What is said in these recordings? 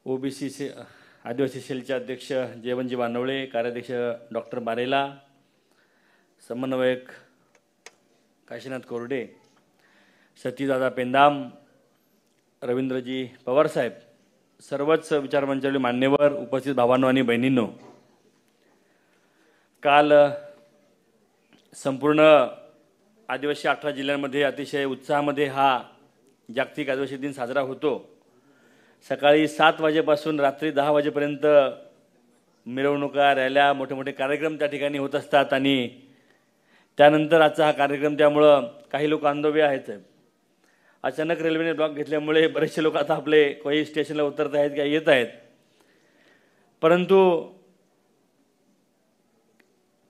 OBC से आदिवासी सेलचे अध्यक्ष जयवंतजी वानवळे, कार्याध्यक्ष डॉक्टर बारेला, समन्वयक काशीनाथ कोरडे, सतीदादा पेंदाम, रवींद्रजी पवारसाहेब, सर्वच विचारमंचावरील मान्यवर, उपस्थित भावांनो आणि बहिणींनो, काल संपूर्ण आदिवासी 18 जिल्ह्यांमध्ये अतिशय उत्साहामध्ये हा जागतिक आदिवासी दिन साजरा होतो। सकाळी 7 वाजेपासून रात्री 10 वाजेपर्यंत मिरवणुका, रॅल्या, मोठे मोठे कार्यक्रम त्या ठिकाणी होत असतात आणि त्यानंतर आजचा हा कार्यक्रम त्यामुळं काही लोक अंधोवे आहेत। अचानक रेल्वेने ब्लॉक घेतल्यामुळे बरेचसे लोक आता आपले काही स्टेशनला उतरत आहेत किंवा येत आहेत, परंतु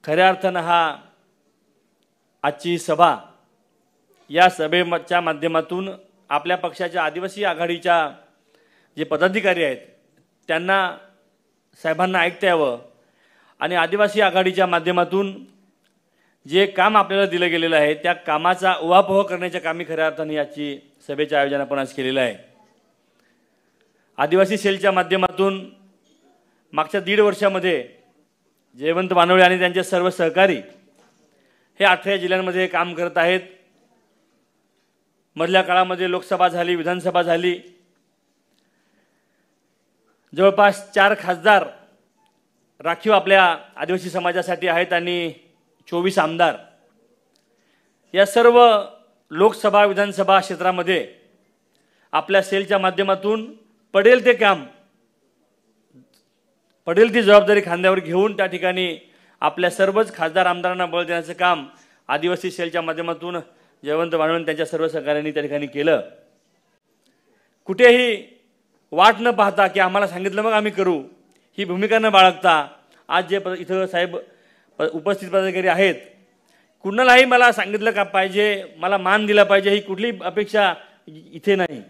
खऱ्या अर्थानं हा आजची सभा, या सभेच्या माध्यमातून आपल्या पक्षाच्या आदिवासी आघाडीच्या जे पदाधिकारी आहेत त्यांना साहेबांना ऐकता यावं आणि आदिवासी आघाडीच्या माध्यमातून जे काम आपल्याला दिलं गेलेलं आहे त्या कामाचा उहापोह करण्याच्या कामी खऱ्या अर्थाने याची सभेचे आयोजन आपण आज केलेलं आहे। आदिवासी सेलच्या माध्यमातून मागच्या 1.5 वर्षामध्ये जयवंत वानवळे आणि त्यांचे सर्व सहकारी हे 18 जिल्ह्यांमध्ये काम करत आहेत। मधल्या काळामध्ये लोकसभा झाली, विधानसभा झाली, जवळपास 4 खासदार राखीव आपल्या आदिवासी समाजासाठी आहेत आणि 24 आमदार। या सर्व लोकसभा विधानसभा क्षेत्रामध्ये आपल्या सेलच्या माध्यमातून पडेल ते काम, पडेल ती जबाबदारी खांद्यावर घेऊन त्या ठिकाणी आपल्या सर्वच खासदार आमदारांना बळ देण्याचं काम आदिवासी सेलच्या माध्यमातून जयवंत वानवळे त्यांच्या सर्व सहकाऱ्यांनी त्या ठिकाणी केलं। कुठेही वाट न पाहता की आम्हाला सांगितलं मग आम्ही करू ही भूमिका न बाळगता आज जे इथं साहेब उपस्थित पदाधिकारी आहेत, कुणालाही मला सांगितलं का पाहिजे, मला मान दिला पाहिजे ही कुठली अपेक्षा इथे नाही।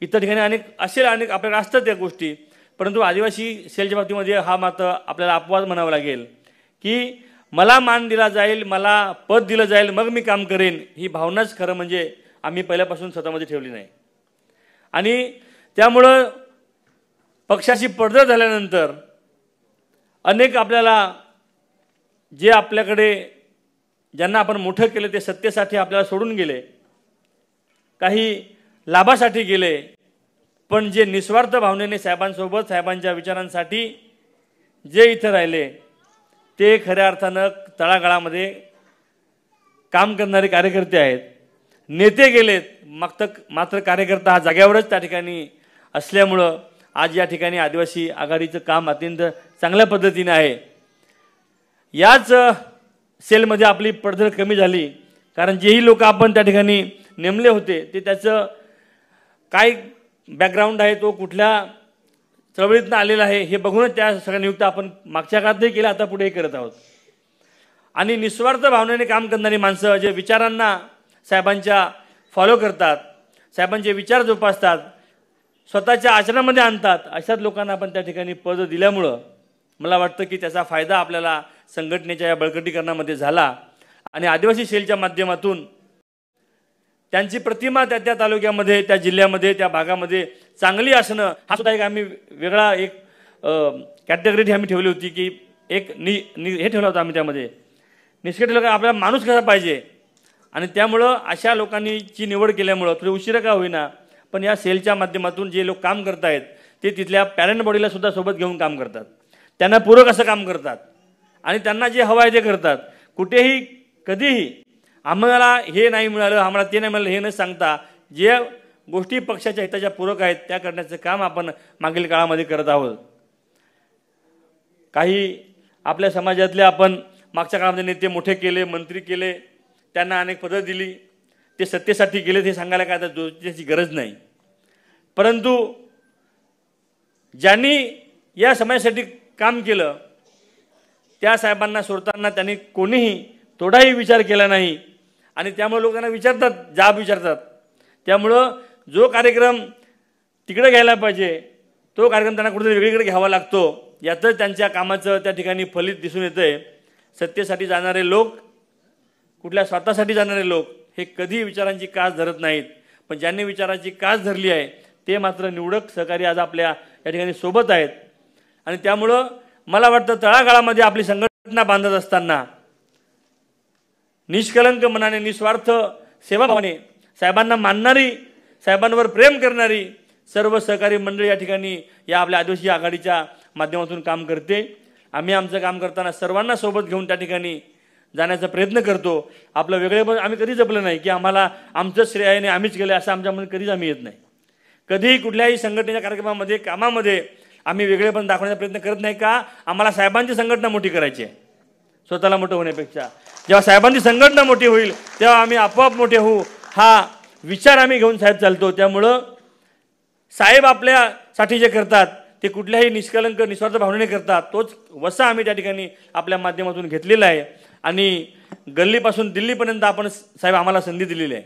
इतर ठिकाणी अनेक आपल्याला असतात त्या गोष्टी, परंतु आदिवासी सेलच्या बाबतीमध्ये हा मात्र आपल्याला अपवाद म्हणावा लागेल की मला मान दिला जाईल, मला पद दिलं जाईल, मग मी काम करेन, ही भावनाच खरं म्हणजे आम्ही पहिल्यापासून स्वतःमध्ये ठेवली नाही। आणि त्यामुळं पक्षाची पडझड झाल्यानंतर अनेक आपल्याला जे आपल्याकडे ज्यांना आपण मोठं केलं ते सत्तेसाठी आपल्याला सोडून गेले, काही लाभासाठी गेले, पण जे निस्वार्थ भावनेने साहेबांसोबत साहेबांच्या विचारांसाठी जे इथं राहिले ते खऱ्या अर्थानं तळागाळामध्ये काम करणारे कार्यकर्ते आहेत। नेते गेलेत, मात्र कार्यकर्ता हा जाग्यावरच त्या ठिकाणी असल्यामुळं आज या ठिकाणी आदिवासी आघाडीचं काम अत्यंत चांगल्या पद्धतीने आहे। याच सेलमध्ये आपली पडझड कमी झाली, कारण जेही लोक आपण त्या ठिकाणी नेमले होते ते त्याचं काय बॅकग्राऊंड आहे, तो कुठल्या चळवळीतनं आलेला आहे हे बघूनच त्या सगळ्या नियुक्त आपण मागच्या काळातही केलं, आता पुढेही करत आहोत। आणि निस्वार्थ भावनेने काम करणारी माणसं जे विचारांना साहेबांच्या फॉलो करतात, साहेबांचे विचार जोपासतात, स्वतःच्या आचरणामध्ये आणतात, अशाच लोकांना आपण त्या ठिकाणी पद दिल्यामुळं मला वाटतं की त्याचा फायदा आपल्याला संघटनेच्या या बळकटीकरणामध्ये झाला आणि आदिवासी सेलच्या माध्यमातून त्यांची प्रतिमा त्या तालुक्यामध्ये, त्या जिल्ह्यामध्ये, त्या भागामध्ये चांगली असणं हा सुद्धा एक आम्ही वेगळा एक कॅटेगरी आम्ही ठेवली होती की एक हे ठेवला होता आम्ही त्यामध्ये निष्कर्ष ठेवला आपल्याला माणूस कसा पाहिजे। आणि त्यामुळं अशा लोकांची निवड केल्यामुळं थोडी उशिरा का होईना पण या सेलच्या माध्यमातून जे लोक काम करत आहेत ते तिथल्या पॅरेंट बॉडीला सुद्धा सोबत घेऊन काम करतात, त्यांना पूरक असं काम करतात आणि त्यांना जे हवं आहे ते करतात। कुठेही कधीही आम्हाला हे नाही मिळालं, आम्हाला ते नाही मिळालं हे न सांगता जे गोष्टी पक्षाच्या हिताच्या पूरक आहेत त्या करण्याचं काम आपण मागील काळामध्ये करत आहोत। काही आपल्या समाजातले आपण मागच्या काळामध्ये नेते मोठे केले, मंत्री केले, त्यांना अनेक पदं दिली, ते सत्तेसाठी गेले हे सांगायला काय आता त्याची गरज नाही, परंतु ज्यांनी या समाजासाठी काम केलं त्या साहेबांना सोडताना त्यांनी कोणीही थोडाही विचार केला नाही आणि त्यामुळे लोकांना विचारतात, जाब विचारतात। त्यामुळं जो कार्यक्रम तिकडे घ्यायला पाहिजे तो कार्यक्रम त्यांना कुठेतरी वेगळीकडे घ्यावा लागतो, यातच त्यांच्या कामाचं त्या ठिकाणी फलित दिसून येतंय। सत्तेसाठी जाणारे लोक, कुठल्या स्वार्थासाठी जाणारे लोक हे कधी विचारांची कास धरत नाहीत, पण ज्यांनी विचारांची कास धरली आहे ते मात्र निवडक सहकारी आज आपल्या या ठिकाणी सोबत आहेत. आणि त्यामुळं मला वाटतं तळागाळामध्ये आपली संघटना बांधत असताना निष्कलंक मनाने, निस्वार्थ सेवाभावाने साहेबांना मानणारी, साहेबांवर प्रेम करणारी सर्व सहकारी मंडळी या ठिकाणी या आपल्या आदिवासी आघाडीच्या माध्यमातून काम करते. आम्ही आमचं काम करताना सर्वांना सोबत घेऊन त्या ठिकाणी जाण्याचा प्रयत्न करतो. आपलं वेगळेपण आम्ही कधी जपलं नाही की आम्हाला आमचं श्रेय आहे आणि आम्हीच केलं असं आमच्यामध्ये कधीच आम्ही येत नाही. कधीही कुठल्याही संघटनेच्या कार्यक्रमामध्ये, कामामध्ये आम्ही वेगळेपण दाखवण्याचा प्रयत्न करत नाही. का? आम्हाला साहेबांची संघटना मोठी करायची आहे स्वतःला मोठं होण्यापेक्षा. जेव्हा साहेबांची संघटना मोठी होईल तेव्हा आम्ही आपोआप मोठे होऊ, हा विचार आम्ही घेऊन साहेब चालतो. त्यामुळं साहेब आपल्यासाठी जे करतात ते कुठल्याही निष्कलंक, निस्वार्थ भावनेने करतात. तोच वसा आम्ही त्या ठिकाणी आपल्या माध्यमातून घेतलेला आहे. आणि गल्लीपासून दिल्लीपर्यंत आपण साहेब आम्हाला संधी दिलेली आहे.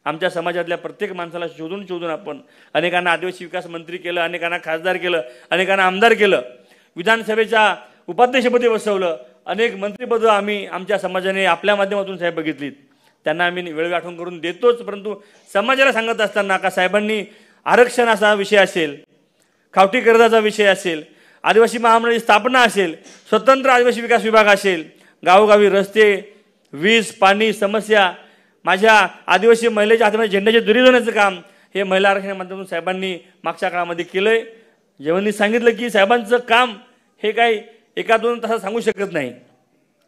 आमच्या समाजातल्या प्रत्येक माणसाला शोधून शोधून आपण अनेकांना आदिवासी विकास मंत्री केलं, अनेकांना खासदार केलं, अनेकांना आमदार केलं, विधानसभेच्या उपाध्यक्षपदी बसवलं, अनेक मंत्रिपदं आम्ही आमच्या समाजाने आपल्या माध्यमातून साहेब बघितलीत. त्यांना आम्ही वेळ आठवण करून देतोच. परंतु समाजाला सांगत असताना का साहेबांनी आरक्षणाचा विषय असेल, खावटी कर्जाचा विषय असेल, आदिवासी महामंडळाची स्थापना असेल, स्वतंत्र आदिवासी विकास विभाग असेल, गावोगावी रस्ते, वीज, पाणी समस्या, माझ्या आदिवासी महिलेच्या हातामध्ये झेंड्याचे दुरी देण्याचं काम हे महिला आरक्षणाच्या माध्यमातून साहेबांनी मागच्या काळामध्ये केलंय. जेव्हा सांगितलं की साहेबांचं काम हे काही एका दोन तासात सांगू शकत नाही,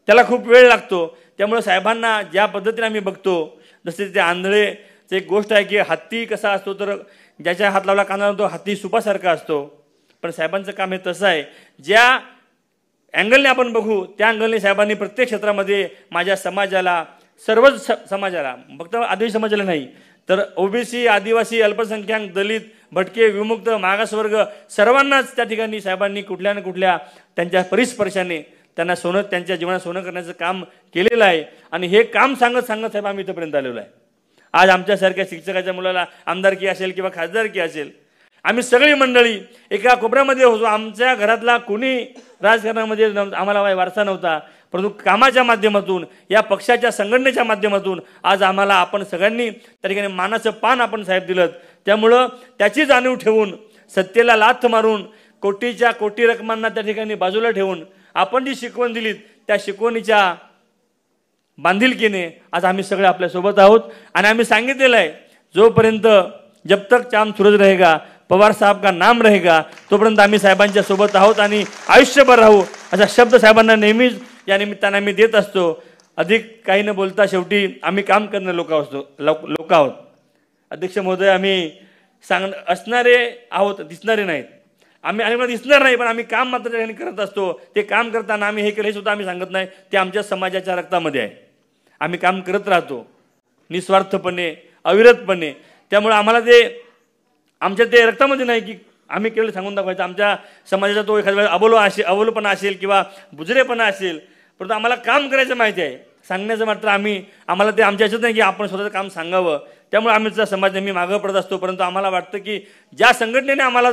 त्याला खूप वेळ लागतो. त्यामुळे साहेबांना ज्या पद्धतीने आम्ही बघतो, जसे ते आंधळेचं एक गोष्ट आहे की हत्ती कसा असतो, तर ज्याच्या हात लावला काना तो हत्ती सुपासारखा असतो. पण साहेबांचं काम हे तसं आहे, ज्या अँगलने आपण बघू त्या अँगलने साहेबांनी प्रत्येक क्षेत्रामध्ये माझ्या समाजाला, सर्वच समाजाला, फक्त आदिवासी समाजाला नाही तर ओबीसी, आदिवासी, अल्पसंख्याक, दलित, भटके, विमुक्त, मागासवर्ग सर्वांनाच त्या ठिकाणी साहेबांनी कुठल्या ना कुठल्या त्यांच्या परिस्पर्शाने त्यांना सोनं, त्यांच्या जीवनात सोनं करण्याचं काम केलेलं आहे. आणि हे काम सांगत सांगत साहेब आम्ही इथंपर्यंत आलेलो आहे. आज आमच्यासारख्या शिक्षकाच्या मुलाला आमदारकी असेल किंवा खासदारकी असेल, आम्ही सगळी मंडळी एका कोपऱ्यामध्ये होतो. आमच्या घरातला कोणी राजकारणामध्ये आम्हाला वारसा नव्हता, परंतु कामाच्या माध्यमातून, या पक्षाच्या संघटनेच्या माध्यमातून आज आम्हाला आपण सगळ्यांनी त्या ठिकाणी मानाचं पान आपण साहेब दिलं. त्यामुळं त्याची जाणीव ठेवून, सत्तेला लाथ मारून, कोटीच्या कोटी रकमांना त्या ठिकाणी बाजूला ठेवून आपण जी शिकवण दिलीत त्या शिकवणीच्या बांधिलकीने आज आम्ही सगळे आपल्यासोबत आहोत. आणि आम्ही सांगितलेलं आहे, जोपर्यंत जब तक चांद सूरज रहेगा, पवार साहब का नाम रहेगा, तोपर्यंत आम्ही साहेबांच्या सोबत आहोत आणि आयुष्यभर राहू, असा शब्द साहेबांना नेहमीच या निमित्तानं आम्ही देत असतो. अधिक काही न बोलता शेवटी आम्ही काम करणारे लोक आहोत. अध्यक्ष महोदय, आम्ही असणारे आहोत, दिसणारे नाहीत. आम्ही दिसणार नाही, पण आम्ही काम मात्र त्या ठिकाणी करत असतो. ते काम करताना आम्ही हे केलं हे सुद्धा आम्ही सांगत नाही, ते आमच्या समाजाच्या रक्तामध्ये आहे. आम्ही काम करत राहतो निस्वार्थपणे, अविरतपणे. त्यामुळे आम्हाला ते आमच्या ते रक्तामध्ये नाही की आम्ही केलं सांगून दाखवायचं. आमच्या समाजाचा तो एखाद्या वेळेस अबोलपणा असेल किंवा बुजरेपणा असेल, परंतु आम्हाला काम करायचं माहिती आहे. सांगण्याचं मात्र आम्हाला ते आमच्या ह्याच्यात नाही की आपण स्वतःचं काम सांगावं. त्यामुळे आम्ही समाज नेहमी मागं पडत असतो. परंतु आम्हाला वाटतं की ज्या संघटनेने आम्हाला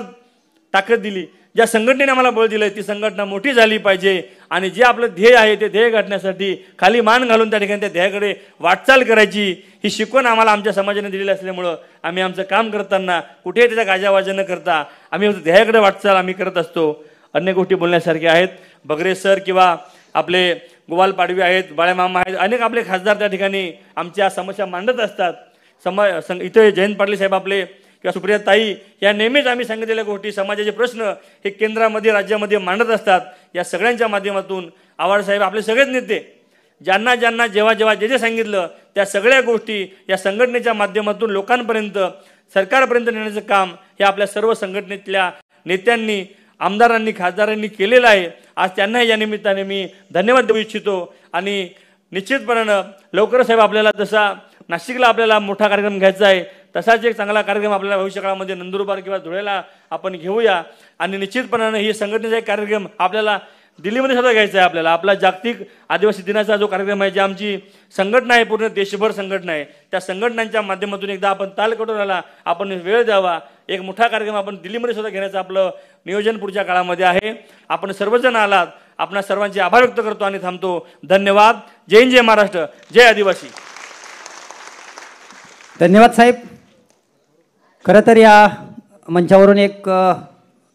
ताकद दिली, ज्या संघटनेने आम्हाला बळ दिलं, ती संघटना मोठी झाली पाहिजे. आणि जे आपलं ध्येय आहे ते ध्येय गाठण्यासाठी खाली मान घालून त्या ठिकाणी त्या ध्येयाकडे वाटचाल करायची, ही शिकवण आम्हाला आमच्या समाजाने दिलेली असल्यामुळं आम्ही आमचं काम करताना कुठेही त्याच्या गाजावाजा न करता आम्ही ध्येयाकडे वाटचाल आम्ही करत असतो. अन्य गोष्टी बोलण्यासारख्या आहेत. बगरे सर किंवा आपले गोवाल पाडवी आहेत, बाळेमामा आहेत, अनेक आपले खासदार त्या ठिकाणी आमच्या समस्या मांडत असतात. इथे जयंत पाटील साहेब आपले किंवा सुप्रिया ताई या नेहमीच आम्ही सांगितलेल्या गोष्टी, समाजाचे प्रश्न हे केंद्रामध्ये, राज्यामध्ये मांडत असतात. या सगळ्यांच्या माध्यमातून आव्हाड साहेब, आपले सगळेच नेते, ज्यांना ज्यांना जेव्हा जेव्हा जे सांगितलं त्या सगळ्या गोष्टी या संघटनेच्या माध्यमातून लोकांपर्यंत, सरकारपर्यंत नेण्याचं काम हे आपल्या सर्व संघटनेतल्या नेत्यांनी, आमदारांनी, खासदारांनी केलेलं आहे. आज त्यांनाही या निमित्ताने मी धन्यवाद देऊ इच्छितो. आणि निश्चितपणानं लवकरच साहेब आपल्याला जसा नाशिकला आपल्याला मोठा कार्यक्रम घ्यायचा आहे, तसाच एक चांगला कार्यक्रम आपल्याला भविष्यकाळामध्ये नंदुरबार किंवा धुळेला आपण घेऊया. आणि निश्चितपणानं ही संघटनेचा एक कार्यक्रम आपल्याला दिल्लीमध्ये सुद्धा घ्यायचा आहे. आपला जागतिक आदिवासी दिनाचा जो कार्यक्रम आहे, जी आमची संघटना आहे, पूर्ण देशभर संघटना आहे, त्या संघटनांच्या माध्यमातून एकदा आपण ताल कटोराला आपण वेळ द्यावा. एक मोठा कार्यक्रम आपण दिल्लीमध्ये सुद्धा घेण्याचं आपलं नियोजन पुढच्या काळामध्ये आहे. आपण सर्वजण आलात, आपणा सर्वांचे आभार व्यक्त करतो आणि थांबतो. धन्यवाद. जय हिंद, जय महाराष्ट्र, जय आदिवासी. धन्यवाद साहेब. खरं तर या मंचावरून एक